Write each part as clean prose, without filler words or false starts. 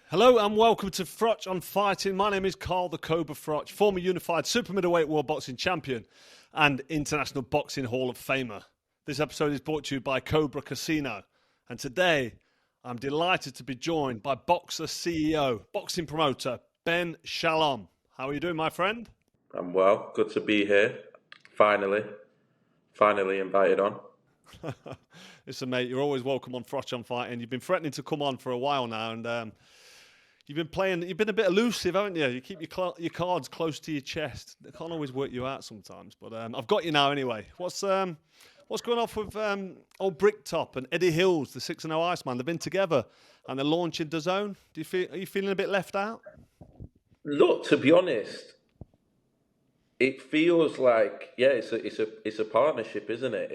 Hello and welcome to Froch on Fighting. My name is Carl the Cobra Froch, former unified super middleweight world boxing champion and International Boxing Hall of Famer. This episode is brought to you by Cobra Casino. And today I'm delighted to be joined by Boxxer CEO, boxing promoter Ben Shalom. How are you doing, my friend? I'm well. Good to be here. Finally invited on. Listen, mate, you're always welcome on Froch on Fighting. You've been threatening to come on for a while now, and you've been a bit elusive, haven't you? You keep your cards close to your chest. They can't always work you out sometimes, but I've got you now anyway. What's going on with old Bricktop and Eddie Hills, the 6-0 Iceman? They've been together and they're launching DAZN. Are you feeling a bit left out? Look, to be honest, it feels like it's a partnership, isn't it?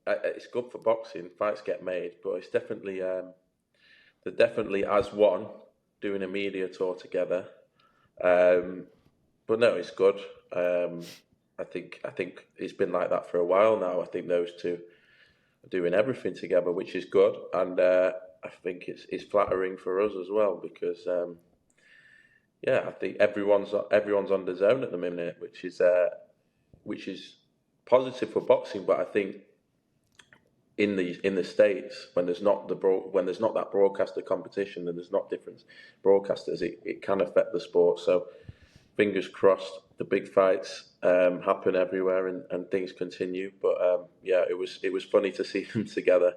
It's good for boxing. Fights get made, but it's definitely they're definitely as one doing a media tour together. But no, it's good. I think it's been like that for a while now. I think those two are doing everything together, which is good, and I think it's flattering for us as well because I think everyone's on DAZN at the minute, which is positive for boxing. But I think in the States, when there's not that broadcaster competition and there's not different broadcasters, it can affect the sport. So fingers crossed, the big fights happen everywhere and things continue. But it was funny to see them together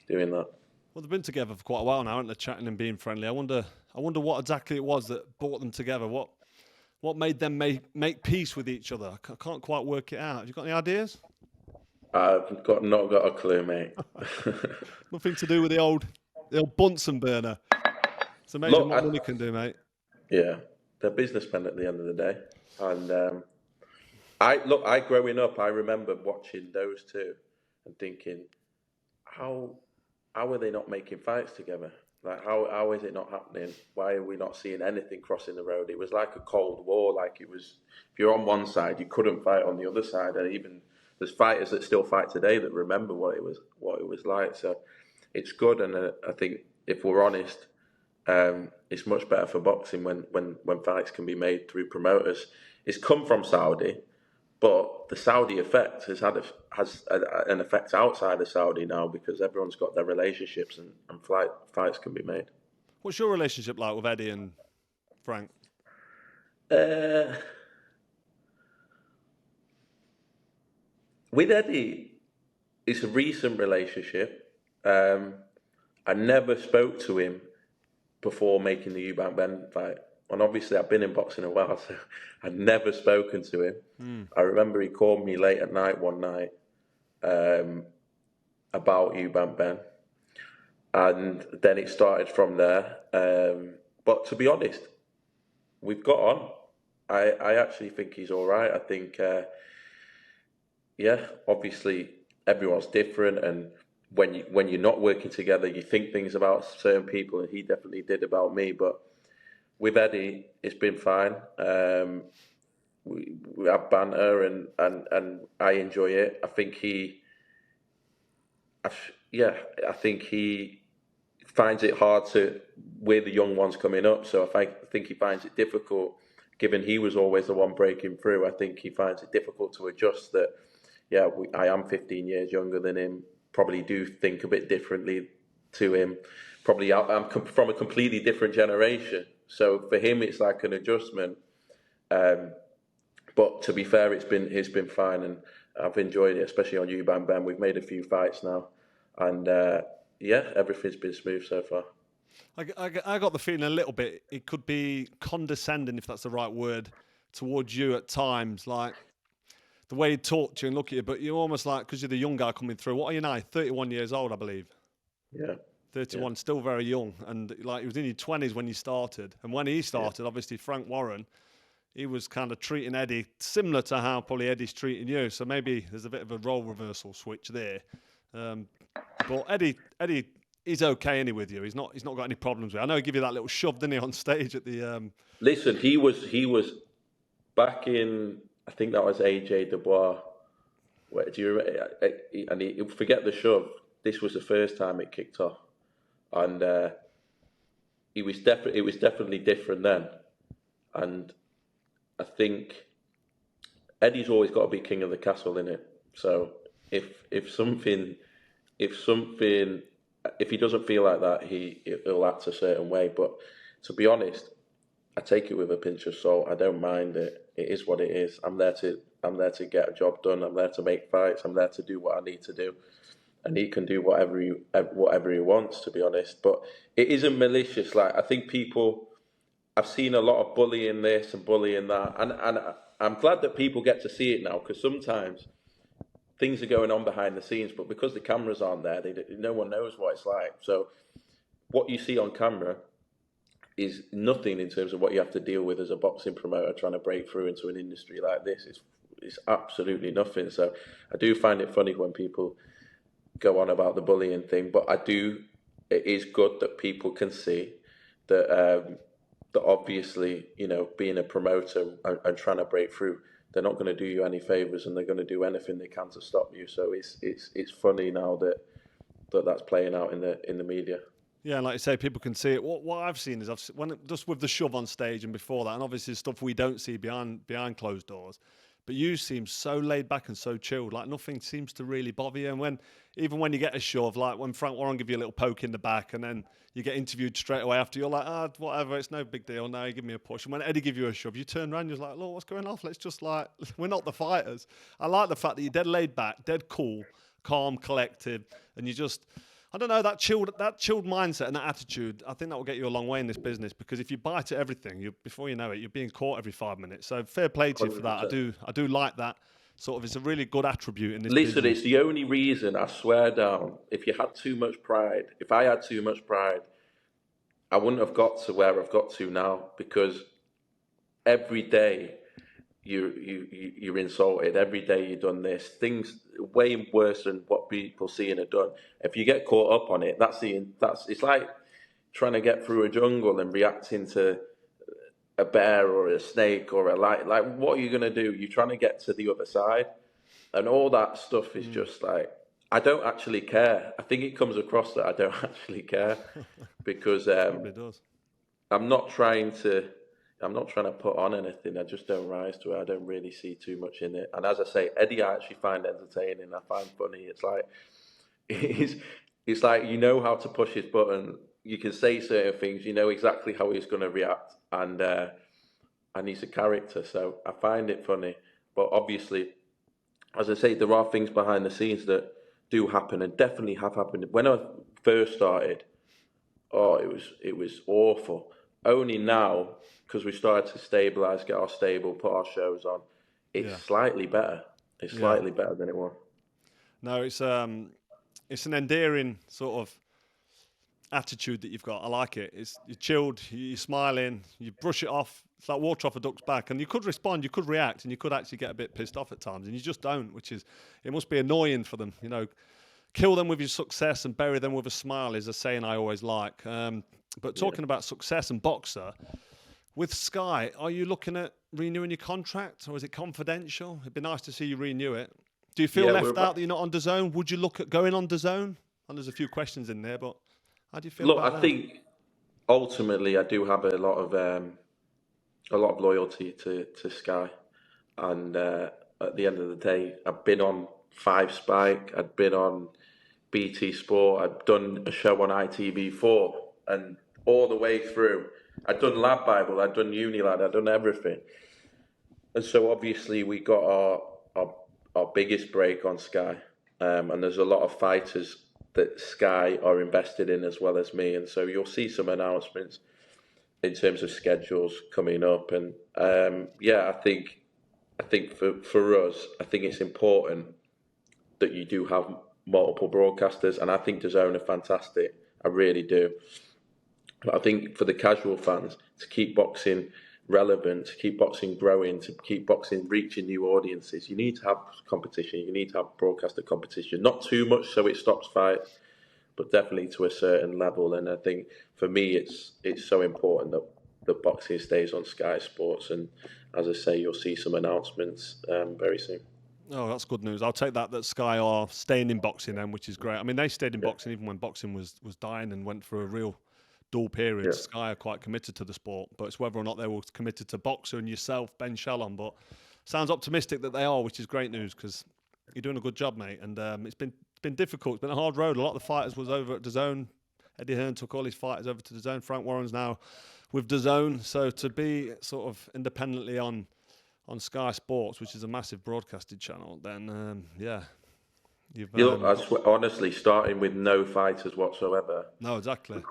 doing that. Well, they've been together for quite a while now, haven't they? Chatting and being friendly. I wonder what exactly it was that brought them together. What made them make peace with each other? I can't quite work it out. Have you got any ideas? I've not got a clue, mate. Nothing to do with the old Bunsen burner. It's amazing what money can do, mate. Yeah, they're businessmen at the end of the day. And I growing up, I remember watching those two and thinking, how are they not making fights together? Like, how is it not happening? Why are we not seeing anything crossing the road? It was like a Cold War. Like it was, if you're on one side, you couldn't fight on the other side, and even there's fighters that still fight today that remember what it was like. So it's good, and I think if we're honest, it's much better for boxing when fights can be made through promoters. It's come from Saudi, but the Saudi effect has an effect outside of Saudi now because everyone's got their relationships and fights can be made. What's your relationship like with Eddie and Frank? With Eddie, it's a recent relationship. I never spoke to him before making the Eubank Ben fight. And obviously I've been in boxing a while, so I'd never spoken to him. I remember he called me late at night one night about Eubank Ben. And then it started from there. But to be honest, we've got on. I actually think he's all right. I think, obviously everyone's different. And when you're not working together, you think things about certain people, and he definitely did about me. But with Eddie, it's been fine. We have banter and I enjoy it. I think he finds it hard we're the young ones coming up. So I think he finds it difficult, given he was always the one breaking through. I think he finds it difficult to adjust that. I am 15 years younger than him. Probably do think a bit differently to him. Probably I'm from a completely different generation. So for him, it's like an adjustment. But to be fair, it's been fine, and I've enjoyed it, especially on Eubank Ben. We've made a few fights now, and everything's been smooth so far. I got the feeling a little bit it could be condescending, if that's the right word, towards you at times, like the way he talked to you and look at you. But you're almost like, because you're the young guy coming through. What are you now? 31 years old, I believe. Yeah. 31, still very young, and like he was in your 20s when you started. And when he started, obviously Frank Warren, he was kind of treating Eddie similar to how probably Eddie's treating you. So maybe there's a bit of a role reversal switch there. But Eddie, he's okay anyway with you. He's not got any problems with you. I know he gave you that little shove, didn't he, on stage at the. Listen, he was back in, I think that was AJ Dubois. Where do you remember? And he forget the shove. This was the first time it kicked off. And it was definitely different then, and I think Eddie's always got to be king of the castle, innit? So if he doesn't feel like that, he'll act a certain way. But to be honest, I take it with a pinch of salt. I don't mind it. It is what it is. I'm there to get a job done. I'm there to make fights. I'm there to do what I need to do, and he can do whatever he wants. To be honest, but it isn't malicious. Like, I think I've seen a lot of bullying this and bullying that, and I'm glad that people get to see it now, because sometimes things are going on behind the scenes, but because the cameras aren't there, no one knows what it's like. So what you see on camera is nothing in terms of what you have to deal with as a boxing promoter trying to break through into an industry like this. It's absolutely nothing. So I do find it funny when people go on about the bullying thing, but it is good that people can see that that obviously, being a promoter and trying to break through, they're not going to do you any favors, and they're going to do anything they can to stop you. So it's funny now that's playing out in the media. Yeah, and like you say, people can see it. What I've seen is just with the shove on stage and before that, and obviously stuff we don't see behind closed doors. But you seem so laid back and so chilled, like nothing seems to really bother you. And even when you get a shove, like when Frank Warren give you a little poke in the back, and then you get interviewed straight away after, you're like, whatever, it's no big deal. No, you give me a push. And when Eddie give you a shove, you turn around, you're like, look, what's going on? Let's just we're not the fighters. I like the fact that you're dead laid back, dead cool, calm, collected, and you just, I don't know, that chilled mindset and that attitude, I think that will get you a long way in this business, because if you bite at everything, before you know it, you're being caught every 5 minutes. So fair play to you for that. I do like that. Sort of, it's a really good attribute in this business. Listen, it's the only reason, I swear down, if I had too much pride, I wouldn't have got to where I've got to now, because every day you're insulted. Every day you've done this. Things way worse than what people see and have done. If you get caught up on it, it's like trying to get through a jungle and reacting to a bear or a snake or a light. Like, what are you going to do? You're trying to get to the other side, and all that stuff is just like, I don't actually care. I think it comes across that I don't actually care, because Probably does. I'm not trying to put on anything. I just don't rise to it. I don't really see too much in it. And as I say, Eddie, I actually find entertaining. I find funny. It's like, it's like, how to push his button. You can say certain things. You know exactly how he's going to react, and he's a character. So I find it funny. But obviously, as I say, there are things behind the scenes that do happen, and definitely have happened. When I first started, it was awful. Only now, because we started to stabilise, get our stable, put our shows on, it's slightly better. It's slightly better than it was. No, it's an endearing sort of attitude that you've got. I like it. You're chilled, you're smiling, you brush it off. It's like water off a duck's back. And you could respond, you could react, and you could actually get a bit pissed off at times, and you just don't, it must be annoying for them. Kill them with your success and bury them with a smile is a saying I always like. But talking about success and Boxxer, with Sky, are you looking at renewing your contract, or is it confidential? It'd be nice to see you renew it. Do you feel left out that you're not on DAZN? Would you look at going on DAZN? And there's a few questions in there, but how do you feel about that? I think ultimately I do have a lot of loyalty to Sky, and at the end of the day, I've been on 5 Spike, I'd been on BT Sport, I'd done a show on ITV4, and all the way through, I'd done Lab Bible, I'd done Unilad, I'd done everything. And so obviously we got our biggest break on Sky, and there's a lot of fighters that Sky are invested in as well as me, and so you'll see some announcements in terms of schedules coming up. And I think for us, I think it's important that you do have multiple broadcasters, and I think DAZN are fantastic. I really do. But I think for the casual fans, to keep boxing relevant, to keep boxing growing, to keep boxing reaching new audiences, you need to have competition. You need to have broadcaster competition. Not too much so it stops fights, but definitely to a certain level. And I think for me, it's so important that boxing stays on Sky Sports. And as I say, you'll see some announcements very soon. Oh, that's good news. I'll take that Sky are staying in boxing then, which is great. I mean, they stayed in boxing even when boxing was dying and went through a real dual periods. Yeah. Sky are quite committed to the sport, but it's whether or not they were committed to Boxxer and yourself, Ben Shalom. But sounds optimistic that they are, which is great news because you're doing a good job, mate. And it's been difficult. It's been a hard road. A lot of the fighters was over at DAZN. Eddie Hearn took all his fighters over to DAZN. Frank Warren's now with DAZN. So to be sort of independently on Sky Sports, which is a massive broadcasting channel, then Look, honestly, starting with no fighters whatsoever. No, exactly.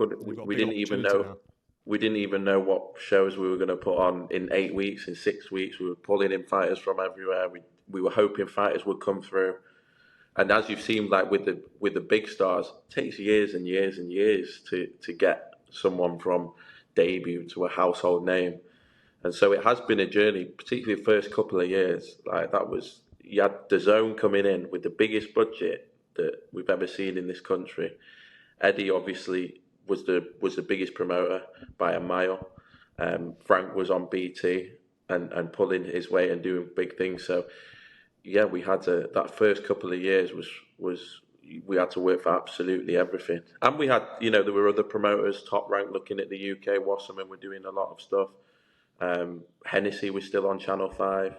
We didn't even know. Now. We didn't even know what shows we were going to put on in 8 weeks, in 6 weeks. We were pulling in fighters from everywhere. We were hoping fighters would come through. And as you've seen, like with the big stars, it takes years and years and years to get someone from debut to a household name. And so it has been a journey, particularly the first couple of years. Like you had DAZN coming in with the biggest budget that we've ever seen in this country. Eddie obviously was the biggest promoter by a mile. Frank was on BT and pulling his weight and doing big things. So yeah, we had that first couple of years was we had to work for absolutely everything. And we had, there were other promoters, Top Rank looking at the UK, Wasserman were doing a lot of stuff. Hennessy was still on Channel 5.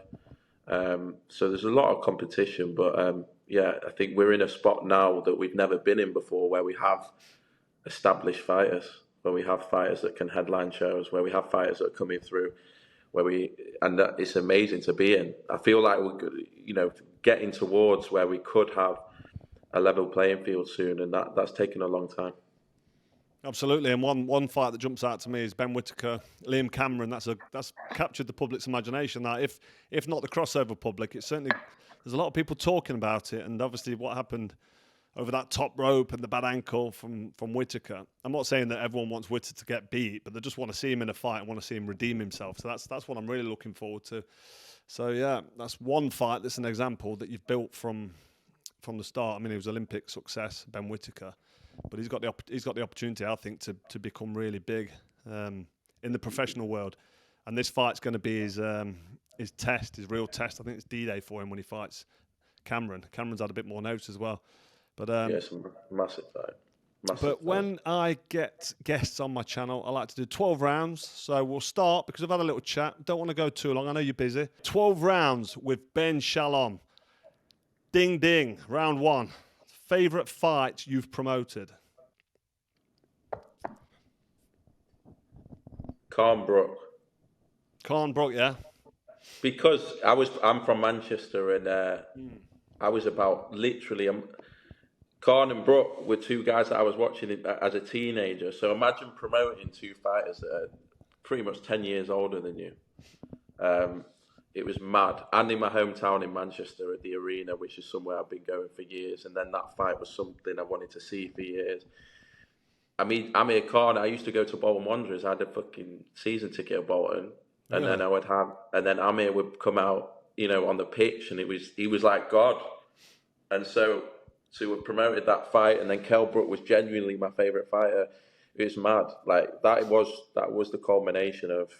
So there's a lot of competition, but I think we're in a spot now that we've never been in before, where we have established fighters, where we have fighters that can headline shows, where we have fighters that are coming through, and that it's amazing to be in. I feel like we're, getting towards where we could have a level playing field soon, and that's taken a long time. Absolutely, and one fight that jumps out to me is Ben Whittaker, Liam Cameron. That's captured the public's imagination. Now, if not the crossover public, it's certainly there's a lot of people talking about it, and obviously what happened over that top rope and the bad ankle from Whittaker. I'm not saying that everyone wants Whittaker to get beat, but they just want to see him in a fight and want to see him redeem himself. So that's what I'm really looking forward to. So yeah, that's one fight that's an example that you've built from the start. I mean, it was Olympic success, Ben Whittaker, but he's got the opportunity, I think, to become really big in the professional world. And this fight's going to be his test, his real test. I think it's D-Day for him when he fights Cameron. Cameron's had a bit more notice as well. But it's a massive fight. But when I get guests on my channel, I like to do 12 rounds. So we'll start, because I've had a little chat. Don't want to go too long. I know you're busy. 12 rounds with Ben Shalom. Ding, ding. Round one. Favourite fight you've promoted? Khan Brook. Khan Brook, yeah. Because I'm from Manchester, and I was about literally. Khan and Brook were two guys that I was watching as a teenager. So imagine promoting two fighters that are pretty much 10 years older than you. It was mad. And in my hometown in Manchester at the Arena, which is somewhere I've been going for years. And then that fight was something I wanted to see for years. I mean, Amir Khan, I used to go to Bolton Wanderers. I had a fucking season ticket at Bolton. And then then Amir would come out, on the pitch, and he was like God. And so to have promoted that fight, and then Kell Brook was genuinely my favourite fighter. It was mad. Like that was the culmination of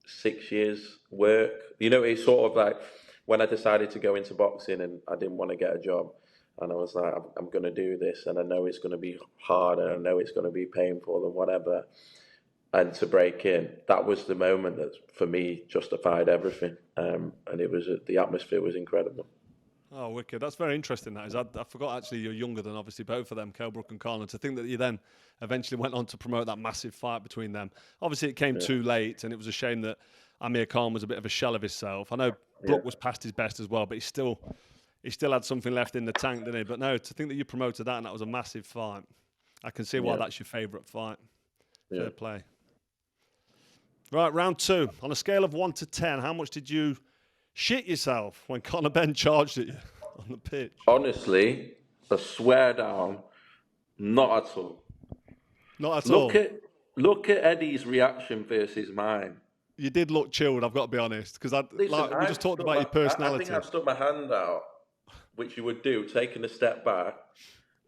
6 years work. It's sort of like when I decided to go into boxing and I didn't want to get a job, and I was like, I'm going to do this, and I know it's going to be hard, and I know it's going to be painful and whatever. And to break in, that was the moment that for me justified everything. And it was the atmosphere was incredible. Oh, wicked. That's very interesting, that is. I forgot, actually, you're younger than, obviously, both of them, Kell Brook and Khan, and to think that you then eventually went on to promote that massive fight between them. Obviously, it came too late, and it was a shame that Amir Khan was a bit of a shell of himself. I know Brook was past his best as well, but he still had something left in the tank, didn't he? But no, to think that you promoted that, and that was a massive fight, I can see why that's your favourite fight. Yeah. Fair play. Right, round two. On a scale of 1 to 10, how much did you shit yourself when Conor Benn charged at you on the pitch? Honestly, I swear down, not at all. Not at all? Look at Eddie's reaction versus mine. You did look chilled, I've got to be honest, because we just talked about your personality. I think I stuck my hand out, which you would do, taking a step back,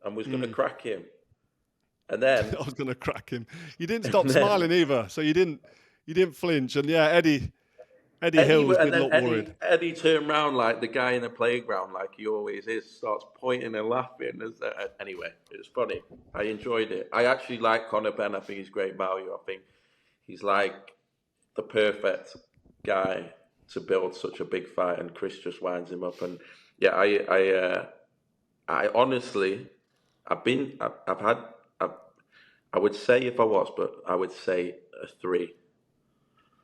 and was going to crack him. And then I was going to crack him. You didn't stop smiling either, so you didn't flinch. And yeah, Eddie Eddie Hill's And did then look worried. Eddie turned round like the guy in the playground, like he always is, starts pointing and laughing. Anyway, it was funny. I enjoyed it. I actually like Conor Benn. I think he's great value. I think he's like the perfect guy to build such a big fight, and Chris just winds him up. And yeah, I honestly, I've had, I've, I would say if I was, but I would say a 3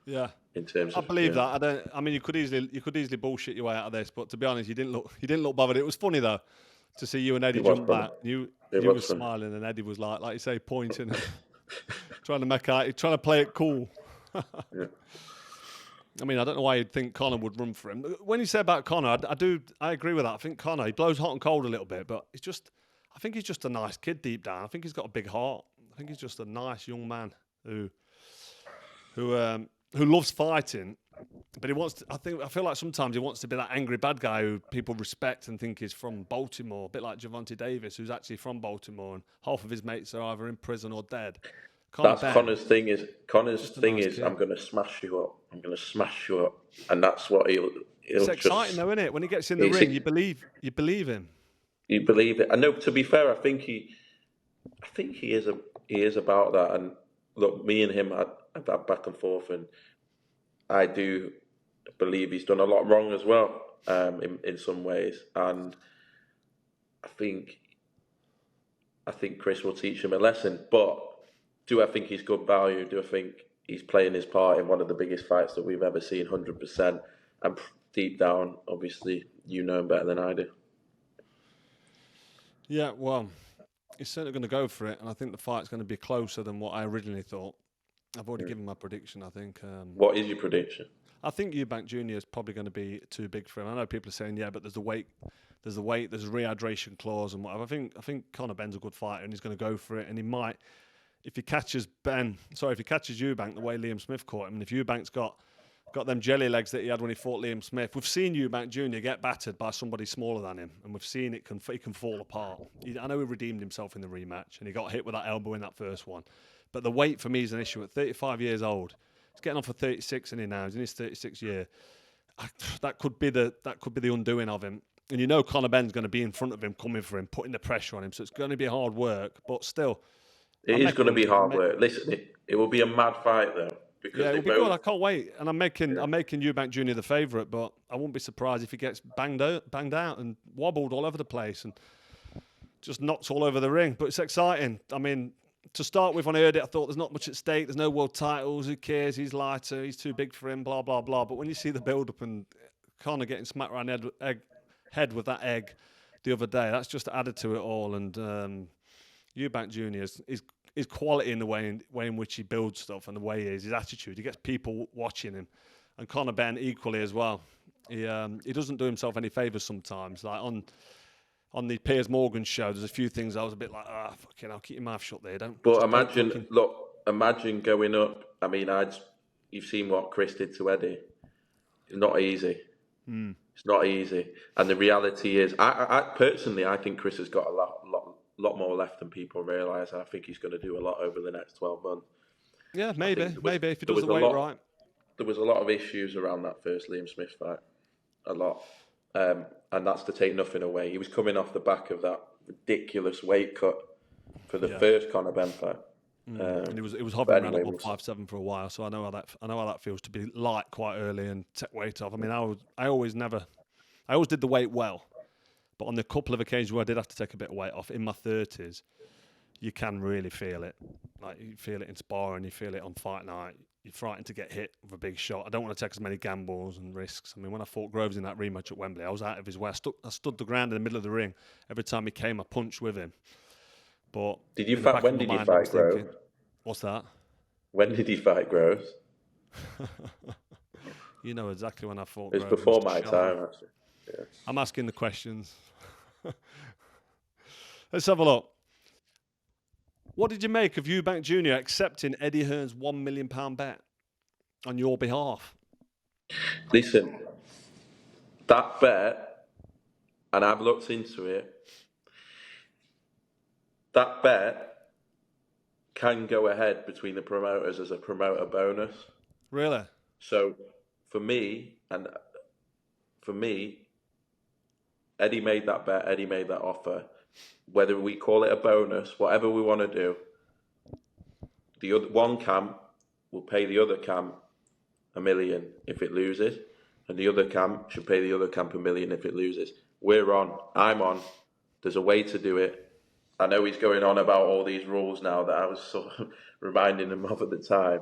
Yeah. in terms I of believe that. I mean, you could easily bullshit your way out of this, but to be honest, you didn't look bothered. It was funny though to see you and Eddie It was jump funny. back. You It were was funny. smiling, and Eddie was like you say, pointing and trying to play it cool. Yeah. I mean, I don't know why you'd think Conor would run for him. When you say about Conor, I agree with that. I think Conor, he blows hot and cold a little bit, but I think he's just a nice kid deep down. I think he's got a big heart. I think he's just a nice young man who loves fighting, but he wants to, I feel like sometimes he wants to be that angry bad guy who people respect and think is from Baltimore, a bit like Gervonta Davis, who's actually from Baltimore, and half of his mates are either in prison or dead. That's Connor's thing is. Connor's thing nice is, kid. I'm going to smash you up. I'm going to smash you up, and that's what he'll It's exciting, though, isn't it? When he gets in the ring, you believe him. You believe it. I know. To be fair, I think he is about that. And look, me and him had that back and forth, and I do believe he's done a lot wrong as well, in some ways. And I think Chris will teach him a lesson. But do I think he's good value? Do I think he's playing his part in one of the biggest fights that we've ever seen? 100%. And deep down, obviously, you know him better than I do. Yeah, well, he's certainly going to go for it, and I think the fight's going to be closer than what I originally thought. I've already given my prediction, I think. What is your prediction? I think Eubank Jr. is probably going to be too big for him. I know people are saying, yeah, but there's the weight, there's a rehydration clause and whatever. I think Conor Benn's a good fighter, and he's going to go for it, and he might, if he catches Eubank the way Liam Smith caught him, and if Eubank's got them jelly legs that he had when he fought Liam Smith. We've seen Eubank Jr. get battered by somebody smaller than him, and we've seen he can fall apart. I know he redeemed himself in the rematch, and he got hit with that elbow in that first one. But the weight for me is an issue. At 35 years old, he's getting on for 36 in now. He's in his 36th year. That could be the undoing of him. And you know Conor Benn's going to be in front of him, coming for him, putting the pressure on him. So it's going to be hard work, but still. It is going to be hard work. Listen, it will be a mad fight though. Because yeah, it'll be good. I can't wait. And I'm making Eubank Jr. the favourite, but I wouldn't be surprised if he gets banged out and wobbled all over the place and just knocks all over the ring. But it's exciting. I mean, to start with, when I heard it, I thought there's not much at stake. There's no world titles. Who cares? He's lighter. He's too big for him, blah, blah, blah. But when you see the build-up and Conor getting smacked around the head with that egg the other day, that's just added to it all. And Eubank Jr. is quality in the way in which he builds stuff and the way he is, his attitude. He gets people watching him. And Conor Benn equally as well. He doesn't do himself any favours sometimes. Like on the Piers Morgan show, there's a few things I was a bit like, fucking hell, keep your mouth shut there. But imagine going up. I mean, you've seen what Chris did to Eddie. It's not easy. It's not easy. And the reality is, I personally, I think Chris has got a lot more left than people realise. I think he's going to do a lot over the next 12 months. Yeah, maybe if he does the weight right. There was a lot of issues around that first Liam Smith fight. A lot. And that's to take nothing away. He was coming off the back of that ridiculous weight cut for the first Conor Benn fight. And it was hovering around above 5'7" for a while, so I know how that feels to be light quite early and take weight off. I mean, I always did the weight well, but on the couple of occasions where I did have to take a bit of weight off in my 30s, you can really feel it. Like you feel it in sparring, you feel it on fight night. You're frightened to get hit with a big shot. I don't want to take as many gambles and risks. I mean, when I fought Groves in that rematch at Wembley, I was out of his way. I stood the ground in the middle of the ring. Every time he came, I punched with him. But when did you fight Groves? What's that? When did he fight Groves? You know exactly when I fought Groves. It was before my time, actually. Yeah. I'm asking the questions. Let's have a look. What did you make of Eubank Jr. accepting Eddie Hearn's £1 million bet on your behalf? Listen, that bet, and I've looked into it, that bet can go ahead between the promoters as a promoter bonus. Really? So for me, Eddie made that bet. Eddie made that offer. Whether we call it a bonus, whatever we want to do, the other one camp will pay the other camp $1 million if it loses, and the other camp should pay the other camp $1 million if it loses. We're on. I'm on. There's a way to do it. I know he's going on about all these rules now that I was sort of reminding him of at the time,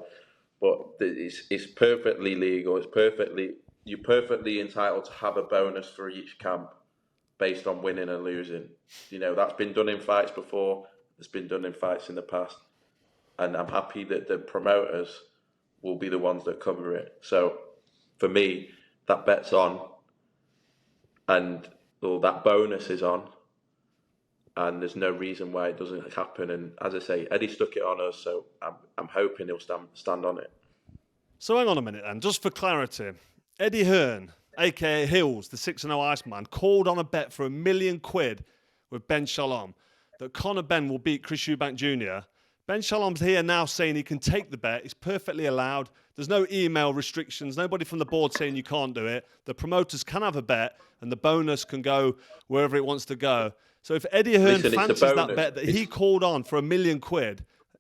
but it's perfectly legal. You're perfectly entitled to have a bonus for each camp based on winning and losing. You know, that's been done in fights before. It's been done in fights in the past, and I'm happy that the promoters will be the ones that cover it. So for me, that bet's on, and that bonus is on, and there's no reason why it doesn't happen. And as I say, Eddie stuck it on us, so I'm hoping he'll stand on it. So hang on a minute then, just for clarity. Eddie Hearn, aka Hills, the 6-0 Iceman, called on a bet for £1 million with Ben Shalom that Conor Benn will beat Chris Eubank Jr. Ben Shalom's here now saying he can take the bet. It's perfectly allowed. There's no email restrictions. Nobody from the board saying you can't do it. The promoters can have a bet, and the bonus can go wherever it wants to go. So if Eddie Hearn fancies that bet that he called on for £1 million,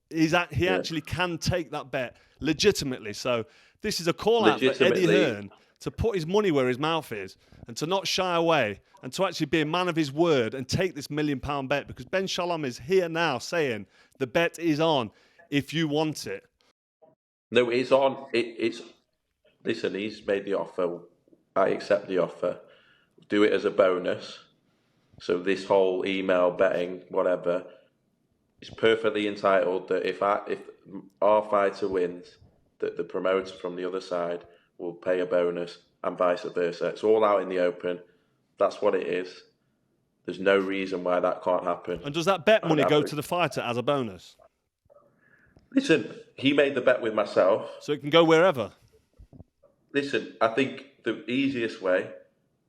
he actually can take that bet legitimately. So this is a call out for Eddie Hearn to put his money where his mouth is and to not shy away and to actually be a man of his word and take this £1 million bet, because Ben Shalom is here now saying the bet is on if you want it. No, it's on. Listen, he's made the offer. I accept the offer. Do it as a bonus. So this whole email betting, whatever, is perfectly entitled that if our fighter wins, that the promoter from the other side will pay a bonus and vice versa. It's all out in the open. That's what it is. There's no reason why that can't happen. And does that bet money go to the fighter as a bonus? Listen, he made the bet with myself. So it can go wherever? Listen, I think the easiest way,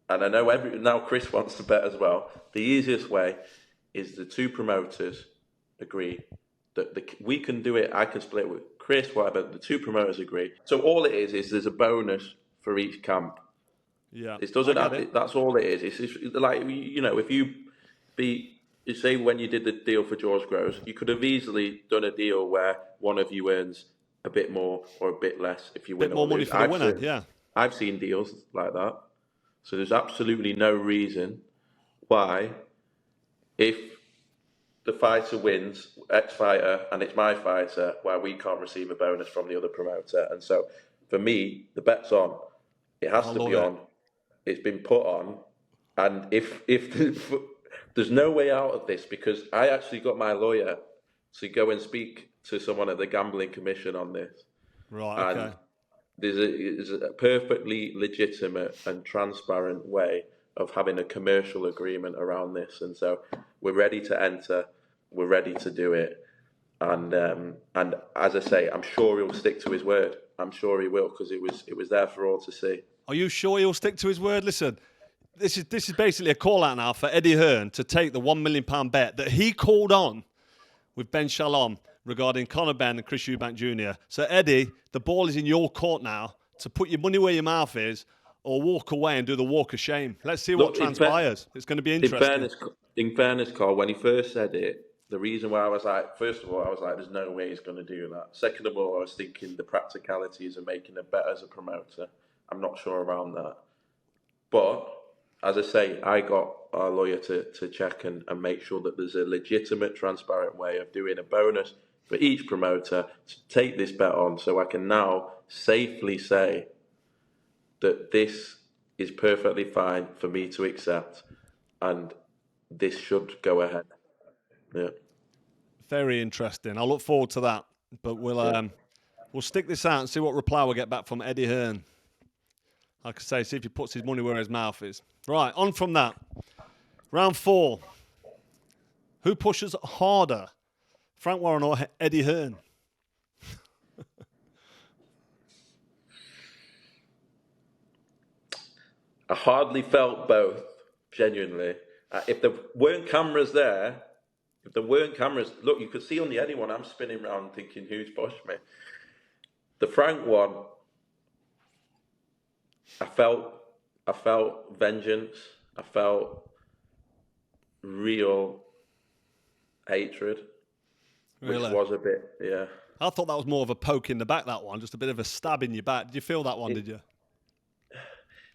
and I know now Chris wants to bet as well, the easiest way is the two promoters agree that we can do it. I can split it with Chris, whatever. The two promoters agree. So all it is there's a bonus for each camp. Yeah, it doesn't have it. That's all it is. It's like, you know, if you say when you did the deal for George Groves, you could have easily done a deal where one of you earns a bit more or a bit less if you win. A bit more money for the winner. Yeah, I've seen deals like that. So there's absolutely no reason why, if the fighter wins, ex-fighter, and it's my fighter, why we can't receive a bonus from the other promoter. And so for me, the bet's on. It has to be on. It's been put on. And if there's no way out of this, because I actually got my lawyer to go and speak to someone at the Gambling Commission on this. Right, okay. And there's a perfectly legitimate and transparent way of having a commercial agreement around this. And so we're ready to enter. We're ready to do it. And as I say, I'm sure he'll stick to his word. I'm sure he will, because it was there for all to see. Are you sure he'll stick to his word? Listen, this is basically a call out now for Eddie Hearn to take the £1 million bet that he called on with Ben Shalom regarding Conor Benn and Chris Eubank Jr. So Eddie, the ball is in your court now to put your money where your mouth is or walk away and do the walk of shame. Let's see what transpires. It's going to be interesting. In fairness, Carl, when he first said it, the reason why I was like, first of all, I was like, there's no way he's going to do that. Second of all, I was thinking the practicalities of making a bet as a promoter. I'm not sure around that. But, as I say, I got our lawyer to check and make sure that there's a legitimate, transparent way of doing a bonus for each promoter to take this bet on, so I can now safely say that this is perfectly fine for me to accept and this should go ahead. Yeah. Very interesting. I look forward to that. But we'll stick this out and see what reply we'll get back from Eddie Hearn. Like I say, see if he puts his money where his mouth is. Right, on from that. Round 4. Who pushes harder? Frank Warren or Eddie Hearn? I hardly felt both, genuinely. If there weren't cameras there, look, you could see on the Eddie one, I'm spinning around thinking, who's pushed me? The Frank one, I felt vengeance. I felt real hatred, which Really? was a bit, yeah. I thought that was more of a poke in the back, that one, just a bit of a stab in your back. Did you feel that one, did you?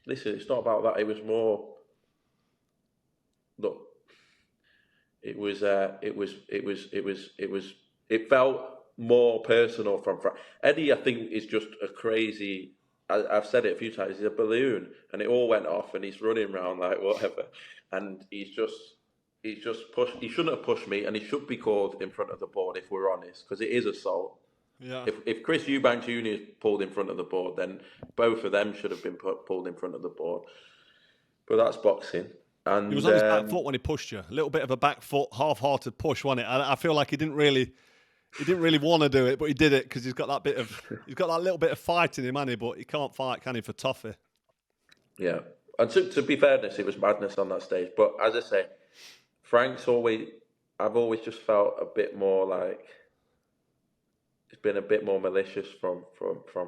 Listen, it's not about that. It was more, look, it felt more personal from Eddie. I think is just a crazy. I've said it a few times. He's a balloon, and it all went off, and he's running around like whatever, and he's just pushed. He shouldn't have pushed me, and he should be called in front of the board if we're honest, because it is assault. Yeah. If Chris Eubank Jr. is pulled in front of the board, then both of them should have been pulled in front of the board. But that's boxing. And He was on his back foot when he pushed you. A little bit of a back foot, half-hearted push, wasn't it? I feel like he didn't really want to do it, but he did it because he's got that little bit of fight in him, hasn't he? But he can't fight, can he, for toffee? Yeah. And to be fairness, it was madness on that stage. But as I say, I've always just felt a bit more like it's been a bit more malicious from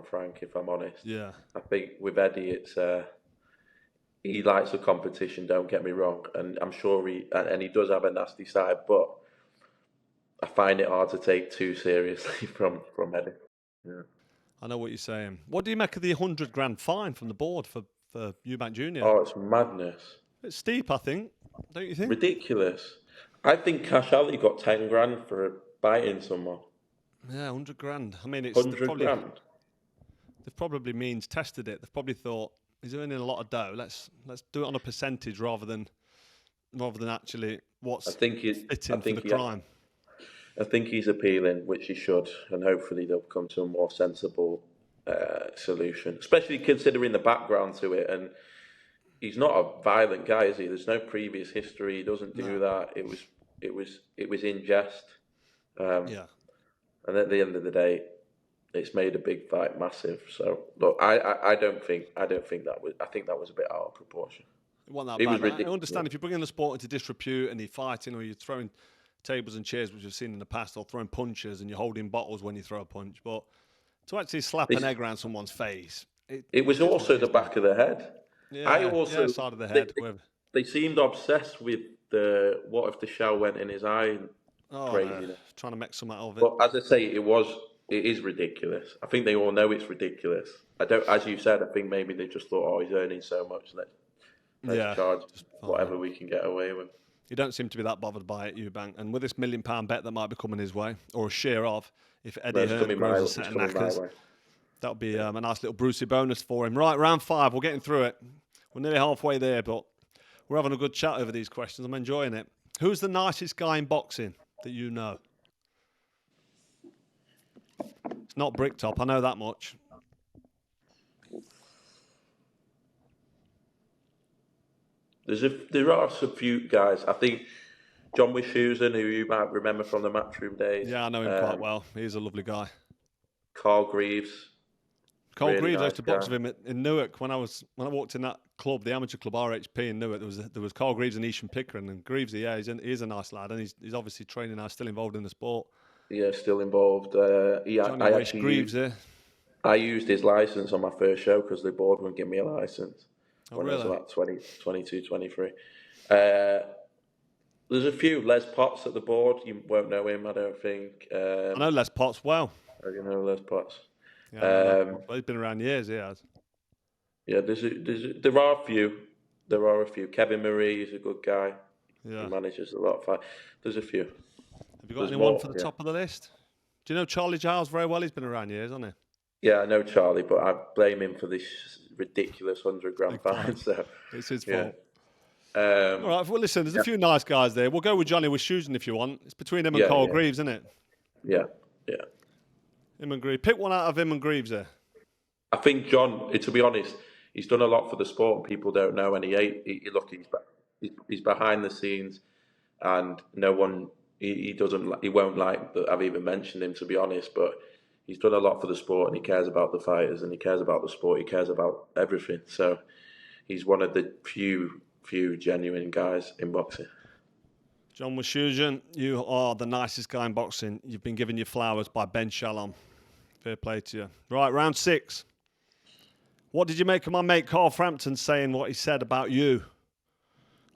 Frank, if I'm honest. Yeah. I think with Eddie, it's he likes the competition. Don't get me wrong, and I'm sure he does have a nasty side, but I find it hard to take too seriously from Eddie. Yeah. I know what you're saying. What do you make of the $100,000 fine from the board for Eubank Jr.? Oh, it's madness. It's steep, I think. Don't you think? Ridiculous. I think Cash Ali got 10 grand for biting someone. Yeah, $100,000. I mean, it's 100 grand. They've probably means tested it. They've probably thought he's earning a lot of dough. Let's do it on a percentage rather than actually what's fitting for the crime. I think he's appealing, which he should, and hopefully they'll come to a more sensible solution. Especially considering the background to it, and he's not a violent guy, is he? There's no previous history. He doesn't do that. It was in jest. Yeah. And at the end of the day, it's made a big fight massive. So look, I think that was a bit out of proportion. It wasn't that bad. I understand if you're bringing the sport into disrepute and you're fighting or you're throwing tables and chairs, which we've seen in the past, or throwing punches and you're holding bottles when you throw a punch, but to actually slap an egg around someone's face, it was also the back of the head. Yeah, side of the head. They seemed obsessed with what if the shell went in his eye? Craziness. Trying to make something out of it. But as I say, it is ridiculous. I think they all know it's ridiculous. As you said, I think maybe they just thought, oh, he's earning so much, let's charge whatever we can get away with. You don't seem to be that bothered by it, Eubank. And with this £1 million bet that might be coming his way, or a share of, if Eddie Hearn grows a set of knackers, that would be a nice little Brucey bonus for him. Right, round 5, we're getting through it. We're nearly halfway there, but we're having a good chat over these questions. I'm enjoying it. Who's the nicest guy in boxing that you know? It's not Bricktop, I know that much. There are some few guys. I think John Wishusen, who you might remember from the Matchroom days. Yeah, I know him quite well. He's a lovely guy. Carl Greaves. Carl Greaves, I used to box with him in Newark when I walked in that club, the amateur club RHP in Newark. There was Carl Greaves and Ishan Pickering, and Greaves, he's a nice lad, and he's obviously training now, still involved in the sport. Yeah, still involved. Greaves there. I used his license on my first show because the board wouldn't give me a license when I was about 22, 23. There's a few. Les Potts at the board. You won't know him, I don't think. I know Les Potts well. You know Les Potts. Yeah, he's been around years, he has. Yeah, there are a few. There are a few. Kevin Marie is a good guy. Yeah. He manages a lot of fight. There's a few. Have you got anyone for the top of the list? Do you know Charlie Giles very well? He's been around years, hasn't he? Yeah, I know Charlie, but I blame him for this ridiculous $100,000 fine. So it's his fault. All right, well, listen, there's a few nice guys there. We'll go with Johnny Wishusen if you want. It's between him and Carl Greaves, isn't it? Yeah. Him and Greaves. Pick one out of him and Greaves there. I think John, to be honest, he's done a lot for the sport and people don't know. And he's behind the scenes, and no one, he won't like that I've even mentioned him, to be honest. But he's done a lot for the sport, and he cares about the fighters, and he cares about the sport. He cares about everything. So he's one of the few genuine guys in boxing. John Wishusen, you are the nicest guy in boxing. You've been given your flowers by Ben Shalom. Fair play to you. Right, round 6. What did you make of my mate Carl Frampton saying what he said about you?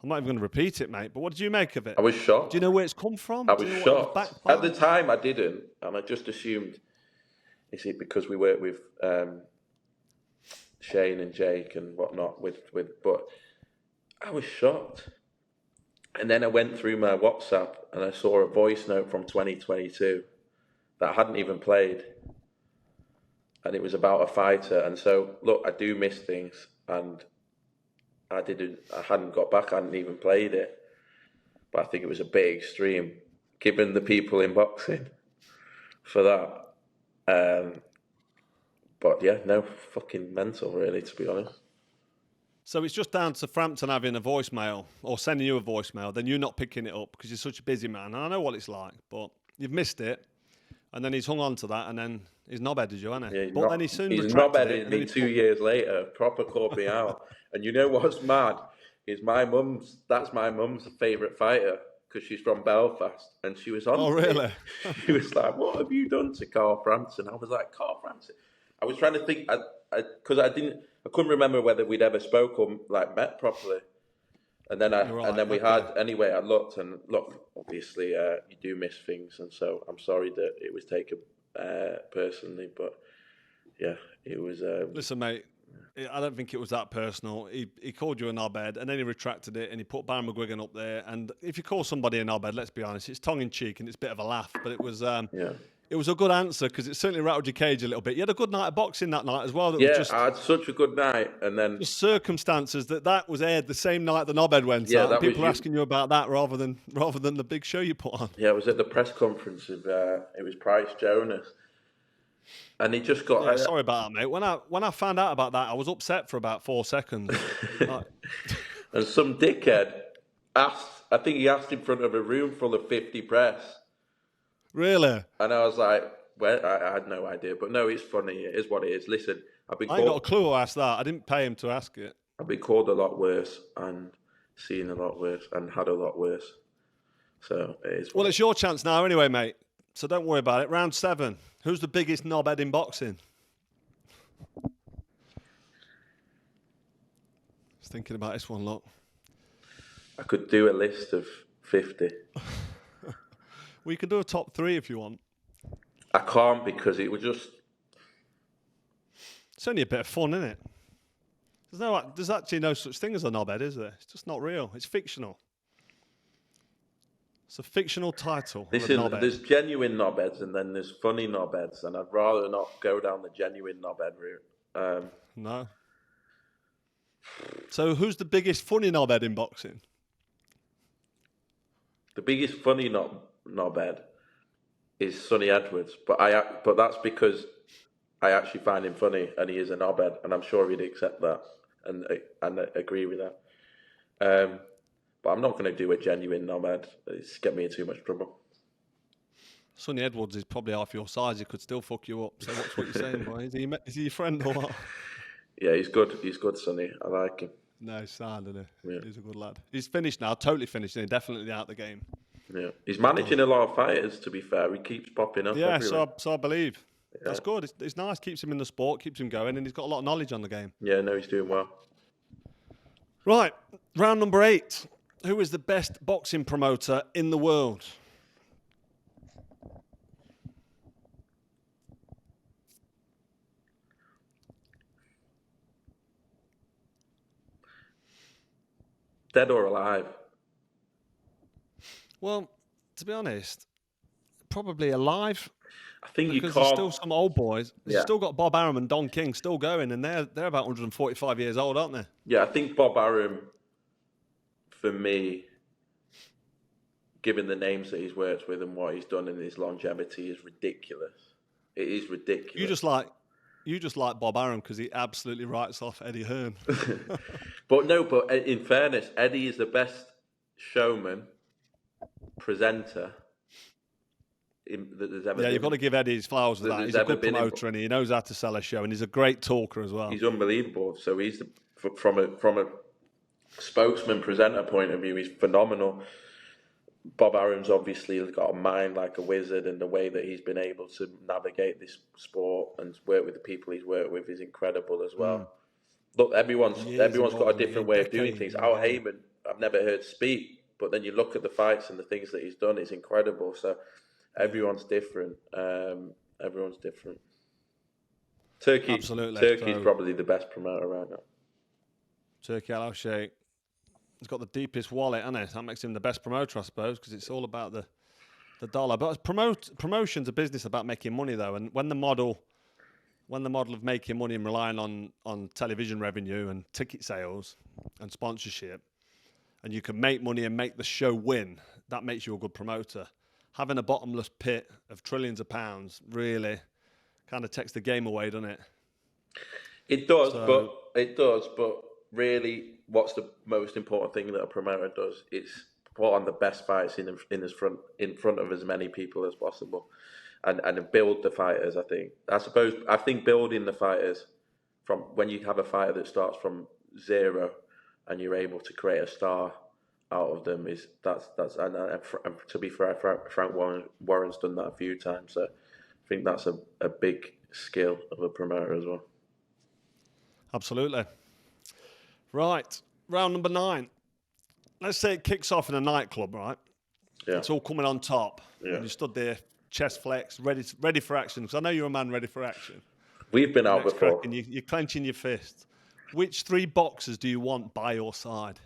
I'm not even going to repeat it, mate, but what did you make of it? I was shocked. Do you know where it's come from? I Do was you know shocked. what it was backed by? At the time, I didn't, and I just assumed, is it because we work with Shane and Jake and whatnot, but I was shocked. And then I went through my WhatsApp and I saw a voice note from 2022 that I hadn't even played. And it was about a fighter. And so, look, I do miss things. And I hadn't got back, I hadn't even played it. But I think it was a bit extreme, given the people in boxing for that. But yeah, no, fucking mental, really, to be honest. So it's just down to Frampton having a voicemail or sending you a voicemail, then you not picking it up because you're such a busy man. And I know what it's like, but you've missed it. And then he's hung on to that, and then he's knobheaded you, hasn't he? Yeah, but then he soon he's retracted knobheaded me 2 years later, proper called me out. And you know what's mad? Is that's my mum's favourite fighter because she's from Belfast. And she was on. Oh, really? She was like, what have you done to Carl Frampton? I was like, Carl Frampton? I was trying to think, because I couldn't remember whether we'd ever spoke or like met properly. And then I looked, and look, obviously you do miss things, and so I'm sorry that it was taken personally, but yeah, it was. Listen, mate, I don't think it was that personal. He called you a knobhead, and then he retracted it, and he put Baron McGuigan up there. And if you call somebody a knobhead, let's be honest, it's tongue in cheek and it's a bit of a laugh, but it was. It was a good answer because it certainly rattled your cage a little bit. You had a good night of boxing that night as well. I had such a good night, and then just circumstances that was aired the same night the knobhead went out. And people were asking you about that rather than the big show you put on. Yeah, it was at the press conference of it was Price Jonas, and he just got. Yeah, sorry about that, mate. When I found out about that, I was upset for about 4 seconds. And some dickhead asked. I think he asked in front of a room full of 50 press. Really? And I was like, well, I had no idea. But no, it's funny. It is what it is. Listen, I ain't got a clue who asked that. I didn't pay him to ask it. I've been called a lot worse and seen a lot worse and had a lot worse. So it is. Well, it's your chance now anyway, mate. So don't worry about it. Round 7. Who's the biggest knobhead in boxing? Just thinking about this one, look. I could do a list of 50. Well, you can do a top 3 if you want. I can't because it would just... It's only a bit of fun, isn't it? There's actually no such thing as a knobhead, is there? It's just not real. It's fictional. It's a fictional title. Listen, there's genuine knobheads and then there's funny knobheads, and I'd rather not go down the genuine knobhead route. No. So who's the biggest funny knobhead in boxing? The biggest funny knobhead is Sonny Edwards, but that's because I actually find him funny, and he is a knobhead, and I'm sure he'd accept that and agree with that. But I'm not going to do a genuine knobhead. It's get me in too much trouble. Sonny Edwards is probably half your size. He could still fuck you up. So what's what you're saying, boy? Is he your friend or what? Yeah, he's good. He's good, Sonny. I like him. No, he's sound, isn't he? Yeah. He's a good lad. He's finished now. Totally finished. And he's definitely out of the game. Yeah, he's managing a lot of fighters. To be fair, he keeps popping up. Yeah, everywhere. so I believe. Yeah. That's good. It's nice. Keeps him in the sport. Keeps him going, and he's got a lot of knowledge on the game. Yeah, no, he's doing well. Right, round number 8. Who is the best boxing promoter in the world? Dead or alive? Well, to be honest, probably alive. I think because there's still some old boys. You've still got Bob Arum and Don King still going, and they're about 145 years old, aren't they? Yeah, I think Bob Arum, for me, given the names that he's worked with and what he's done in his longevity, is ridiculous. It is ridiculous. You just like Bob Arum because he absolutely writes off Eddie Hearn. But in fairness, Eddie is the best showman, presenter that there's ever been. You've got to give Eddie his flowers for that. He's a good promoter and he knows how to sell a show, and he's a great talker as well. He's unbelievable. So he's from a spokesman presenter point of view, he's phenomenal. Bob Arum's obviously got a mind like a wizard, and the way that he's been able to navigate this sport and work with the people he's worked with is incredible as well. look, everyone's got a involved in the different game, way of doing decades things. in the Al game. Heyman, I've never heard speak, but then you look at the fights and the things that he's done, it's incredible. So everyone's different. Everyone's different. Absolutely. Turkey's So, probably the best promoter right now. Turkey Al Sheikh. He's got the deepest wallet, hasn't he? That makes him the best promoter, I suppose, because it's all about the dollar. But promotion's a business about making money, though. And when the model of making money and relying on television revenue and ticket sales and sponsorship, and you can make money and make the show win, that makes you a good promoter. Having a bottomless pit of trillions of pounds really kind of takes the game away, doesn't it? It does, but really, what's the most important thing that a promoter does? It's put on the best fights in front of as many people as possible, and build the fighters. I think building the fighters from when you have a fighter that starts from zero, and you're able to create a star out of them that's and to be fair, Frank Warren's done that a few times. So I think that's a big skill of a promoter as well. Absolutely. Right, round number 9. Let's say it kicks off in a nightclub, right? Yeah. It's all coming on top. Yeah. And you stood there, chest flex, ready for action. Because I know you're a man ready for action. We've been out before. You're clenching your fist. Which 3 boxers do you want by your side?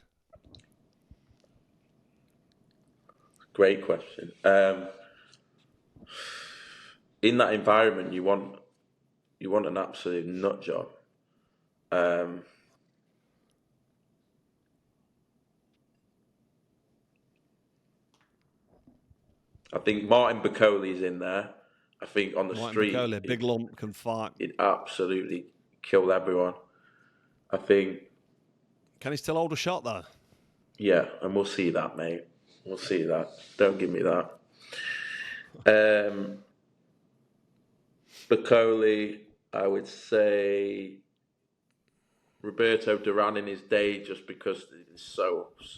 Great question. In that environment, you want an absolute nut job. I think Martin Bacoli's in there. I think on the street, Bacoli, big lump, can fight. He'd absolutely kill everyone. I think. Can he still hold a shot though? Yeah, and we'll see that, mate. We'll see that. Don't give me that. Bacoli, I would say Roberto Duran in his day, just because he's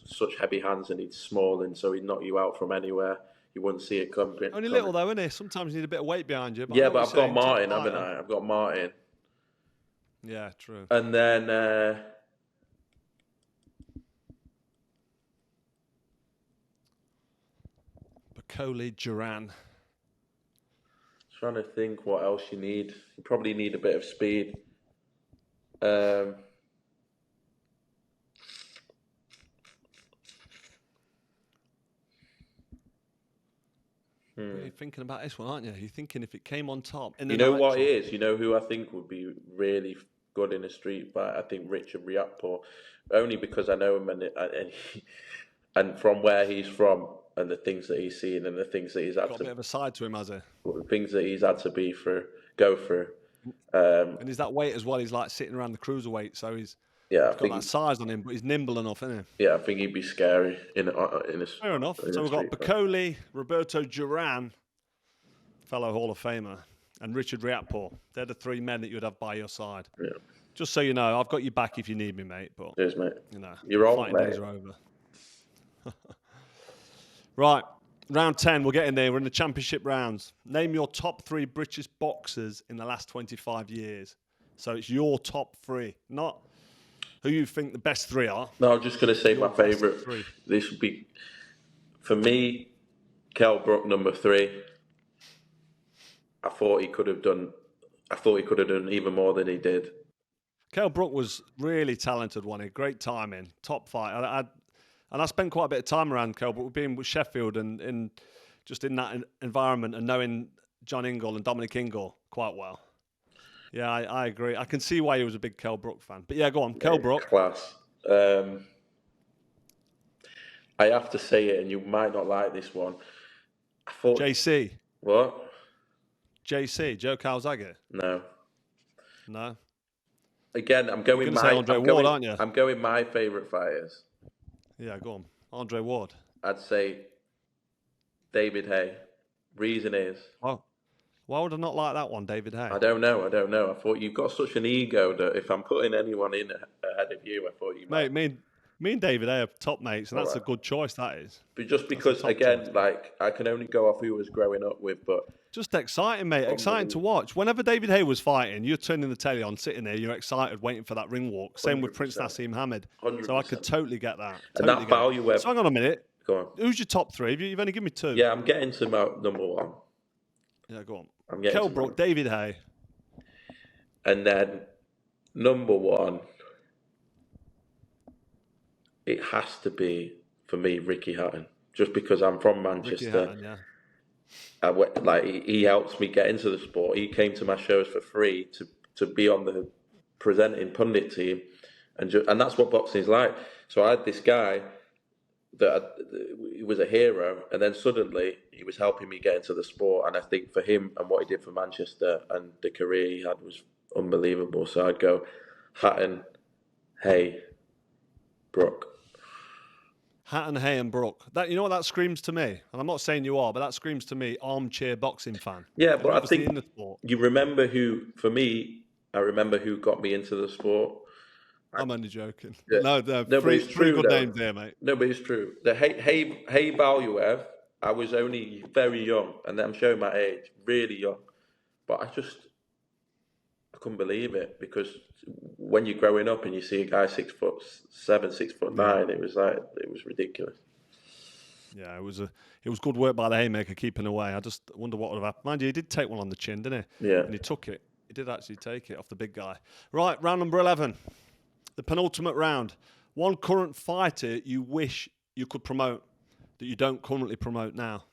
such heavy hands and he's small, and so he'd knock you out from anywhere. You wouldn't see it coming. Only little though, isn't he? Sometimes you need a bit of weight behind you. Yeah, but I've got Martin, haven't I? I've got Martin. Yeah, true. And then Bacoli, Duran. Trying to think what else you need. You probably need a bit of speed. You're thinking about this one, aren't you? You're thinking if it came on top. You know what it is? You know who I think would be really good in a street fight? I think Richard Riakporhe. Only because I know him and from where he's from and the things that he's seen and the things that he's had got a bit of a side to him, has he? The things that he's had to go through. And he's that weight as well. He's like sitting around the cruiserweight, so he's got that size on him, but he's nimble enough, isn't he? Yeah, I think he'd be scary in a. Fair enough. So we've got Bacoli, Roberto Duran, fellow Hall of Famer, and Richard Riakporhe. They're the 3 men that you'd have by your side. Yeah. Just so you know, I've got your back if you need me, mate. But cheers, mate. You know, you're on, fighting mate. days are over. Right, round 10. We're getting there. We're in the championship rounds. Name your top 3 British boxers in the last 25 years. So it's your top 3, not who you think the best 3 are. No, I'm just going to say my favourite. This would be, for me, Kell Brook, number 3. I thought he could have done even more than he did. Kell Brook was really talented, wasn't he? Great timing, top fight. And I spent quite a bit of time around Kell Brook, being with Sheffield and just in that environment and knowing John Ingle and Dominic Ingle quite well. Yeah, I agree. I can see why he was a big Kell Brook fan. But yeah, go on, Kell Brook. Class. I have to say it, and you might not like this one. I thought JC. What? JC, Joe Calzaghe. No. Again, I'm going Ward, aren't you? I'm going my favourite fighters. Yeah, go on. Andre Ward. I'd say David Haye. Reason is. Oh. Why would I not like that one, David Haye? I don't know. I thought you've got such an ego that if I'm putting anyone in ahead of you, I thought you might. Mate, me and David Haye are top mates, and that's a good choice, that is. But just because, again, like, I can only go off who I was growing up with, but Just exciting, mate. Exciting to watch. Whenever David Hay was fighting, you're turning the telly on, sitting there, you're excited, waiting for that ring walk. Same with Prince 100%. Nassim Hamid. 100%. So I could totally get that. And Totally that value web. So hang on a minute. Go on. Who's your top three? You've only given me two. Yeah, I'm getting to my number one. Yeah, go on. I'm getting to Kelbrook, David Hay. And then number one, it has to be, for me, Ricky Hatton. Just because I'm from Manchester. Ricky Hatton, yeah. He helps me get into the sport. He came to my shows for free to be on the presenting pundit team, and that's what boxing is like. So I had this guy he was a hero, and then suddenly he was helping me get into the sport. And I think for him and what he did for Manchester and the career he had was unbelievable. So I'd go Hatton, Hay, Brook. Hatton, Hay and Brook. That, you know what that screams to me? And I'm not saying you are, but that screams to me armchair boxing fan. Yeah, but I think in the sport. You remember who, for me, I remember who got me into the sport. I'm only joking. Yeah. No, it's three true, good though. names there, mate. No, but it's true. The Hay Valuev, I was only very young, and I'm showing my age, really young. But I couldn't believe it, because when you're growing up and you see a guy 6'7", 6'9", it was ridiculous. Yeah, it was good work by the Haymaker keeping away. I just wonder what would have happened. Mind you, he did take one on the chin, didn't he? Yeah. And he took it. He did actually take it off the big guy. Right, round number 11, the penultimate round. One current fighter you wish you could promote that you don't currently promote now.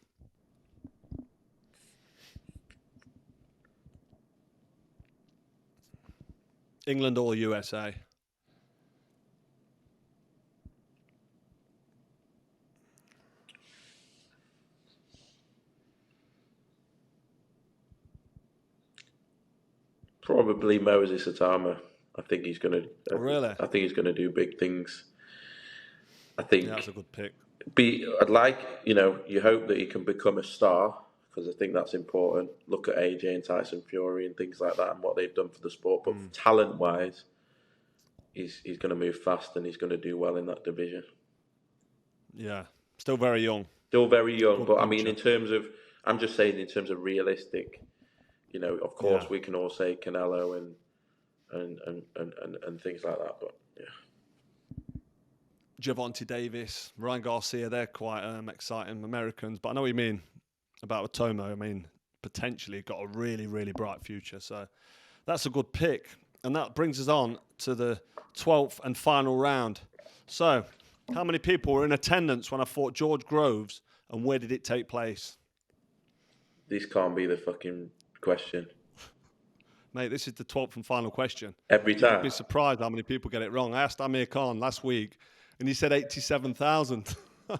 England or USA? Probably Moses Atama. I think he's going to. Really? I think he's going to do big things. I think. Yeah, that's a good pick. I'd like, you hope that he can become a star, because I think that's important. Look at AJ and Tyson Fury and things like that and what they've done for the sport. But talent-wise, he's going to move fast and he's going to do well in that division. Yeah, still very young. Still very young, good but future. I mean, I'm just saying in terms of realistic, of course we can all say Canelo and things like that, but yeah. Gervonta Davis, Ryan Garcia, they're quite exciting Americans. But I know what you mean about Otomo. I mean, potentially got a really, really bright future. So that's a good pick. And that brings us on to the 12th and final round. So how many people were in attendance when I fought George Groves, and where did it take place? This can't be the fucking question. Mate, this is the 12th and final question. Every time. You'd be surprised how many people get it wrong. I asked Amir Khan last week, and he said 87,000. And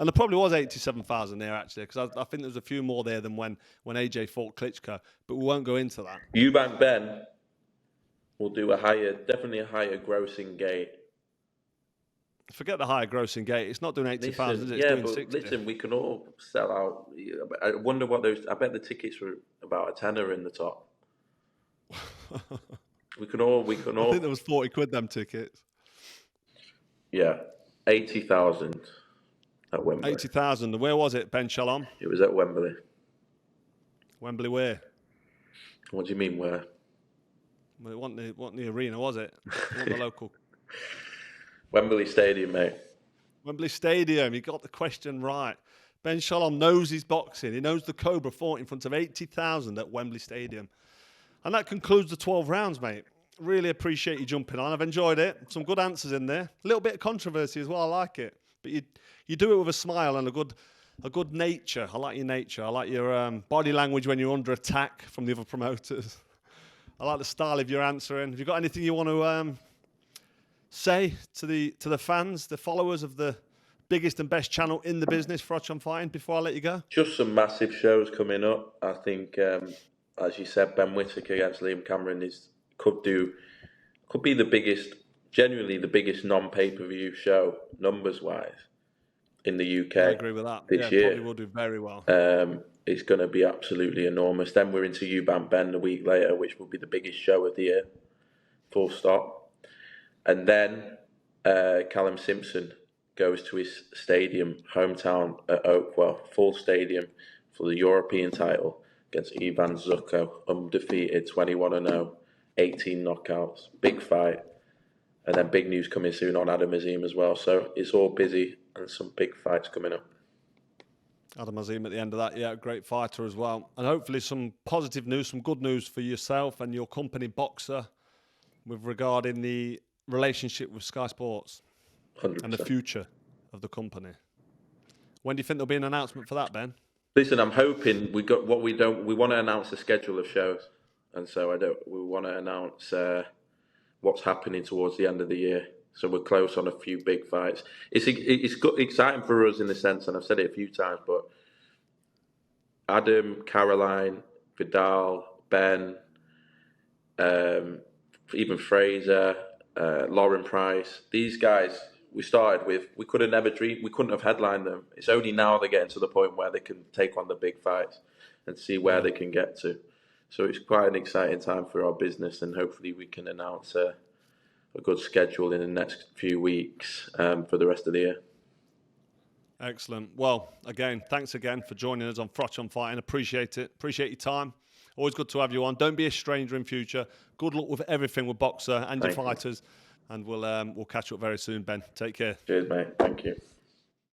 there probably was 87,000 there, actually, because I think there was a few more there than when AJ fought Klitschko. But we won't go into that. Eubank Ben will do definitely a higher grossing gate. Forget the higher grossing gate. It's not doing 80,000, is it? It's Yeah, doing but 60. listen, we can all sell out. I wonder what I bet the tickets were about a tenner in the top. We can all. I think there was 40 quid, them tickets. Yeah, 80,000 at Wembley. 80,000. Where was it, Ben Shalom? It was at Wembley. Wembley where? What do you mean where? Well, it wasn't the arena, was it? It wasn't the local. Wembley Stadium, mate. Wembley Stadium. You got the question right. Ben Shalom knows his boxing. He knows the Cobra fought in front of 80,000 at Wembley Stadium. And that concludes the 12 rounds, mate. Really appreciate you jumping on. I've enjoyed it. Some good answers in there. A little bit of controversy as well. I like it. But you do it with a smile and a good nature. I like your nature. I like your body language when you're under attack from the other promoters. I like the style of your answering. Have you got anything you want to say to the fans, the followers of the biggest and best channel in the business, frochonfighting, before I let you go? Just some massive shows coming up. I think, as you said, Ben Whittaker against Liam Cameron could be the biggest, genuinely the biggest non-pay-per-view show, numbers-wise, in the UK. I agree with that. This year. Probably will do very well. It's going to be absolutely enormous. Then we're into Eubank Ben a week later, which will be the biggest show of the year, full stop. And then Callum Simpson goes to his stadium, hometown at Oakwell, full stadium for the European title against Ivan Zucco, undefeated, 21-0, 18 knockouts, big fight. And then big news coming soon on Adam Azim as well. So it's all busy and some big fights coming up. Adam Azim at the end of that, yeah, great fighter as well. And hopefully some positive news, some good news for yourself and your company, Boxxer, with regarding the relationship with Sky Sports 100%. and the future of the company. When do you think there'll be an announcement for that, Ben? Listen, I'm hoping we want to announce the schedule of shows. And so we want to announce what's happening towards the end of the year. So we're close on a few big fights. It's exciting for us in the sense, and I've said it a few times, but Adam, Caroline, Vidal, Ben, even Fraser, Lauren Price, these guys we started with, we could have never dreamed, we couldn't have headlined them. It's only now they're getting to the point where they can take on the big fights and see where they can get to. So it's quite an exciting time for our business, and hopefully we can announce a good schedule in the next few weeks for the rest of the year. Excellent. Well, again, thanks again for joining us on Froch on Fighting. Appreciate it. Appreciate your time. Always good to have you on. Don't be a stranger in future. Good luck with everything with Boxxer and your fighters. And we'll catch up very soon, Ben. Take care. Cheers, mate. Thank you.